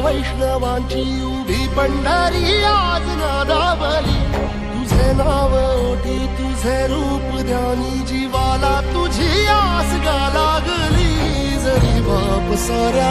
वैष्णवांची उभी पंढरी आज नादावली. तुझे नाव ओठी तुझे रूप ध्यानी जीवाला तुझी आस गा लागली. जरी